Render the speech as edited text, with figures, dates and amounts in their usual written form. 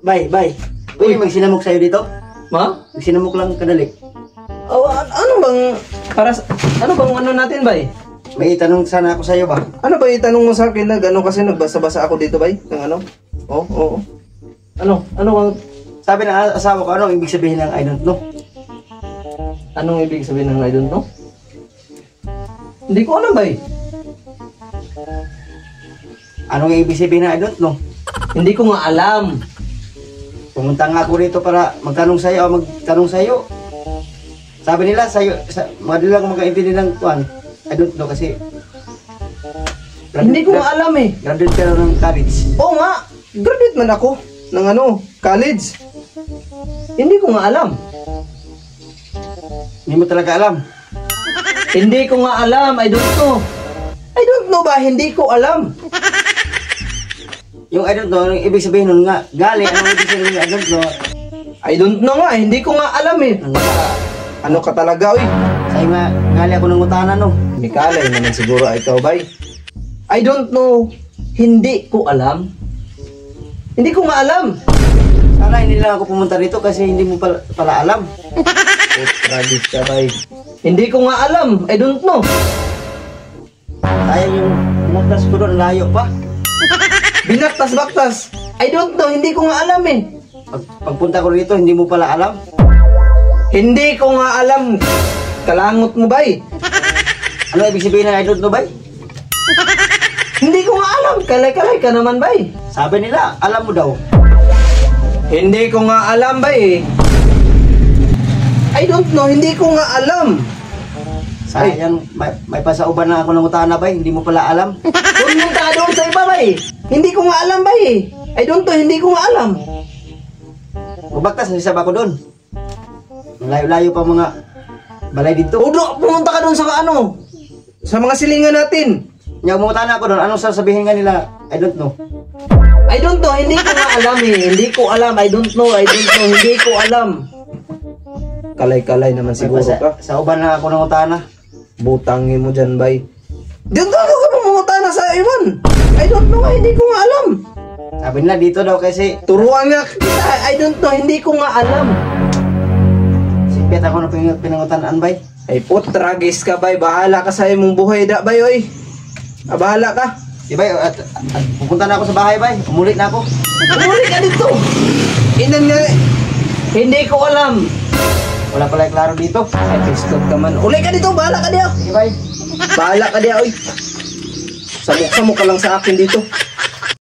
Bay, pwede magsinamok sa'yo dito? Ma? Magsinamok lang kadali. Oh, ano bang ano bang ano natin, bay? May tanong sana ako sa'yo ba? Ano ba itanong mo sa akin na gano'n kasi nagbasa-basa ako dito, bay? Ng ano? Oo. Ano bang Sabi ng asawa ko, anong ibig sabihin ng I don't know? anong ibig sabihin ng I don't know? Hindi ko alam, bay. Anong ibig sabihin ng I don't know? Hindi ko nga alam. Pumunta nga ako rito para magtanong sa'yo o magtanong sa'yo. Sabi nila sa'yo, madali lang magkaintindi ng kuwan. I don't know kasi Hindi ko nga alam eh. graduate ka ng college. Oo nga, graduate man ako ng college. Hindi ko nga alam. Hindi mo talaga alam. Hindi ko nga alam, I don't know. I don't know ba? Hindi ko alam. Yung I don't know, anong ibig sabihin nun nga? Gali, anong ibig sabihin ng I don't know? I don't know nga, hindi ko nga alam eh. Ano ka talaga, oy? Sa'yo nga, gali ako ng utana no. Mikalay naman siguro ikaw, bay. I don't know. Hindi ko alam. Hindi ko nga alam. Sana hindi lang ako pumunta rito kasi hindi mo pala alam. Tragis ka, bay. Hindi ko nga alam. I don't know. Sayang yung pumuntas ko doon, layo pa. Binaktas-baktas. I don't know. Hindi ko nga alam eh. Pagpunta ko rito, hindi mo pala alam. Hindi ko nga alam. Kalangot mo, bay. Ano ibig sabihin ng I don't know, bay? Hindi ko nga alam. Kalay-kalay ka naman, bay. Sabi nila, alam mo daw. Hindi ko nga alam, bay. I don't know. Hindi ko nga alam. Sayang, may pasauban na ako ng utana, bay. Hindi mo pala alam. Pumunta ka doon sa iba, bay. Hindi ko nga alam, bay. I don't know. Hindi ko nga alam. Bubagtas, nasisab ako doon. Layo-layo pa mga balay dito. Udo, pumunta ka doon sa sa mga silingan natin. Yung umutana ako doon, anong sasabihin nga nila? I don't know. I don't know, hindi ko nga alam eh. Hindi ko alam, I don't know, hindi ko alam. Kalay-kalay naman siguro ka. Sa uban na ako ng utana. Butangin mo dyan, bay. Diyan ka pumunta na sa iwan. I don't know, hindi ko nga alam. Sabi nila dito daw kasi Turuan nga kita, I don't know, hindi ko nga alam. sipit ako ng pinangutanaan, bay. Ay po, tragis ka, bay. Bahala ka sa imong buhay da, bay, oy. Bahala ka. Di bay, at pupunta na ako sa bahay, bay. Umulit na ako. Umuli ka dito. Inan nga. Hindi ko alam. Wala pala yung klaro dito. Ay, pistot ka man. Uli ka dito, bahala ka diya. Sige, bay. Bahala ka diya, oy. Samok-samok ka lang sa akin dito.